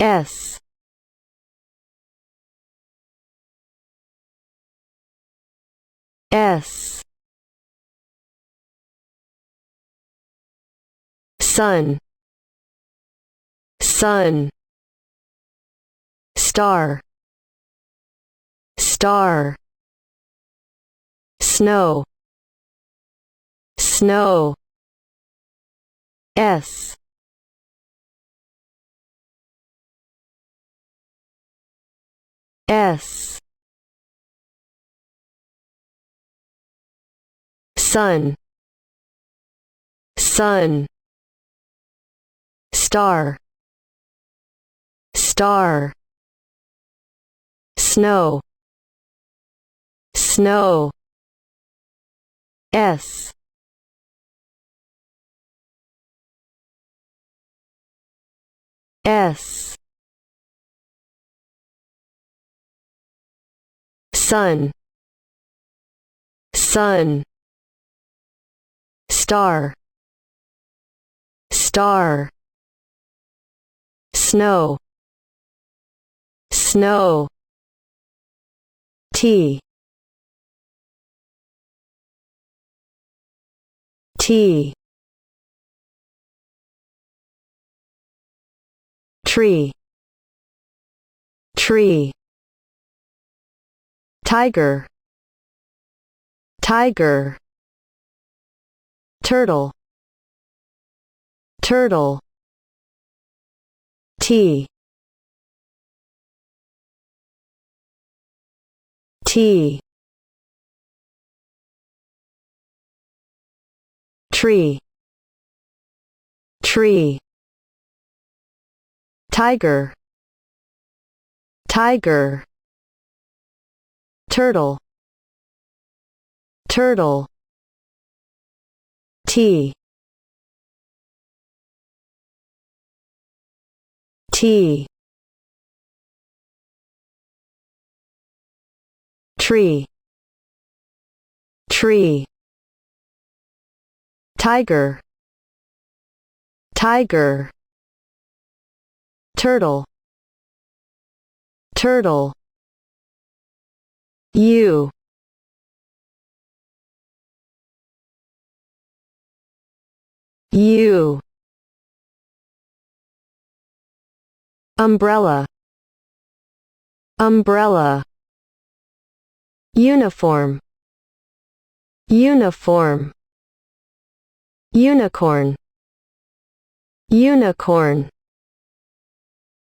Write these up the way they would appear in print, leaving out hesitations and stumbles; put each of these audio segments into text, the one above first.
S S sun sun star star snow snow S S sun sun star star snow snow S S sun sun star star snow snow T T tree tree tiger tiger turtle turtle T T tree tree tiger tiger turtle turtle T T tree tree tiger tiger turtle turtle U U umbrella umbrella uniform uniform unicorn unicorn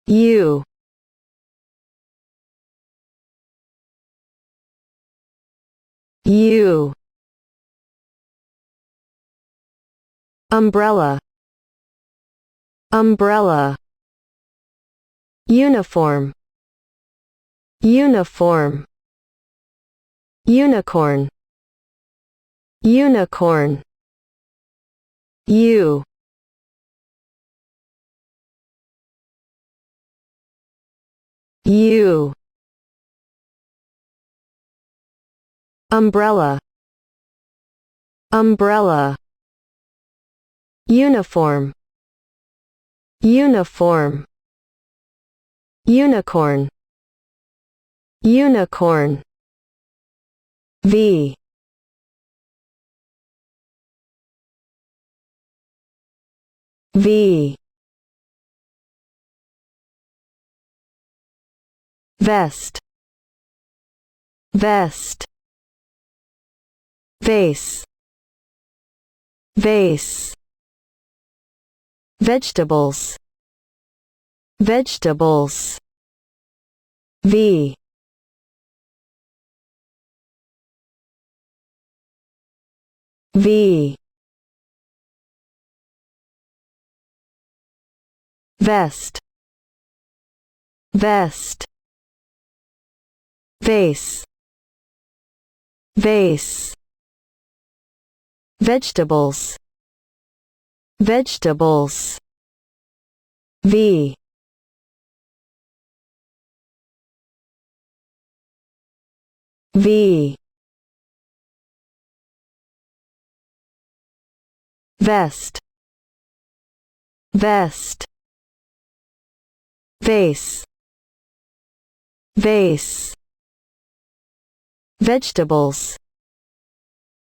U U umbrella umbrella uniform uniform unicorn unicorn U U umbrella umbrella uniform uniform unicorn unicorn V V vest vest vase vase vegetables vegetables V V vest vest vase vase vegetables vegetables V V vest vest vase, vase. Vegetables,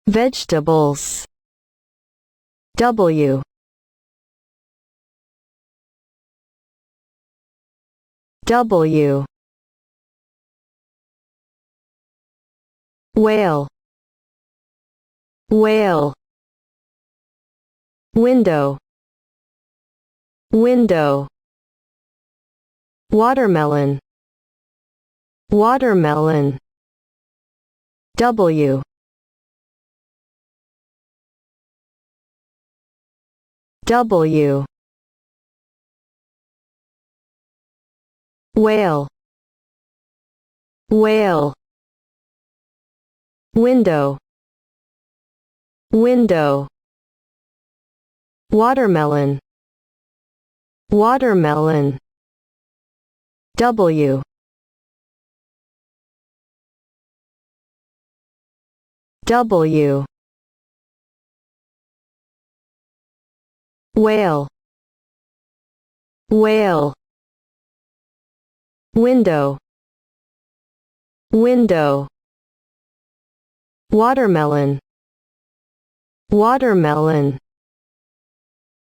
vegetables. W, W. Whale, whale. Window, window. Watermelon, watermelon. W, W. Whale, whale. Window, window. Watermelon, watermelon. W, W. Whale, whale. Window, window. Watermelon, watermelon.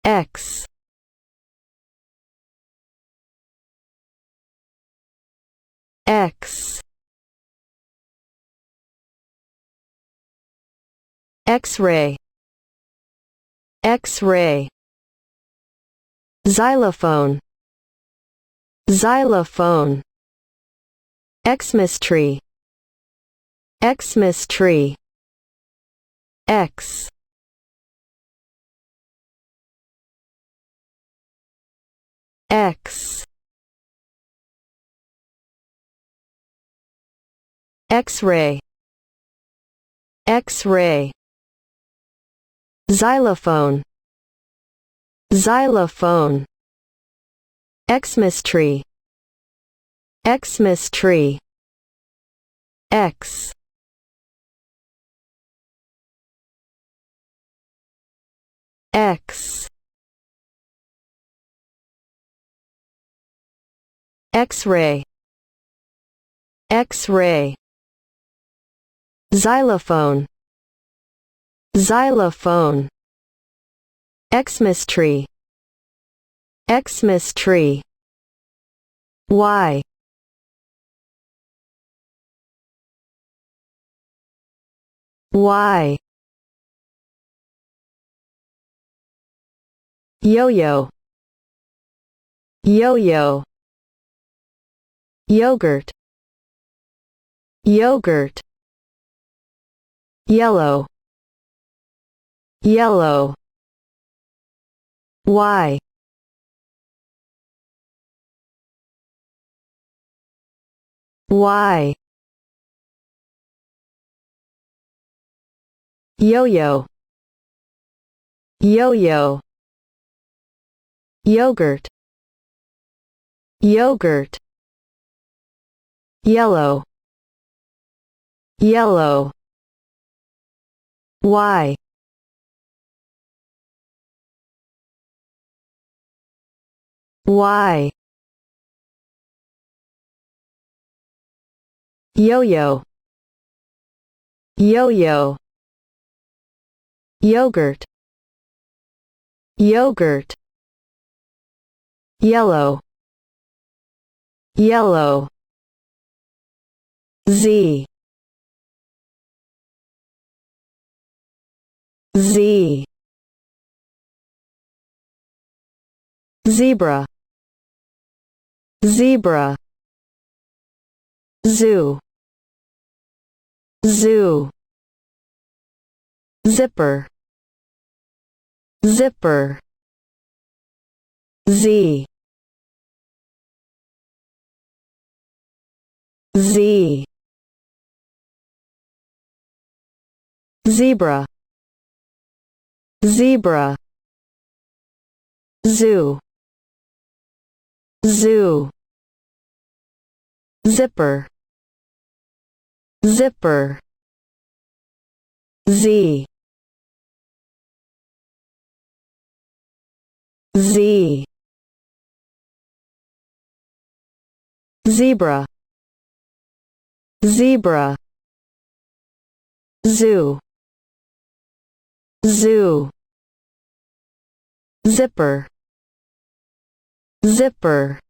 X, X. X-ray, X-ray. Xylophone, xylophone. Xmas tree, Xmas tree. X, X. X-ray, X-ray. Xylophone, xylophone. Xmas tree, Xmas tree. X, X. X-ray, X-ray. Xylophone, xylophone. Xmas tree, Xmas tree. Y, Y. Yo-yo, yo-yo. Yogurt, yogurt. Yellow, yellow. Y, Y. Yo-yo, yo-yo. Yogurt, yogurt. Yellow, yellow. Y, Y. Yo-yo, yo-yo. Yogurt, yogurt. Yellow, yellow. Z, Z. Zebra, zebra. Zoo, zoo. Zipper, zipper. Z, Z. Zebra, zebra. Zoo, zoo. Zipper, zipper. Z, Z. zebra, zebra. Zoo, zoo. Zipper, zipper.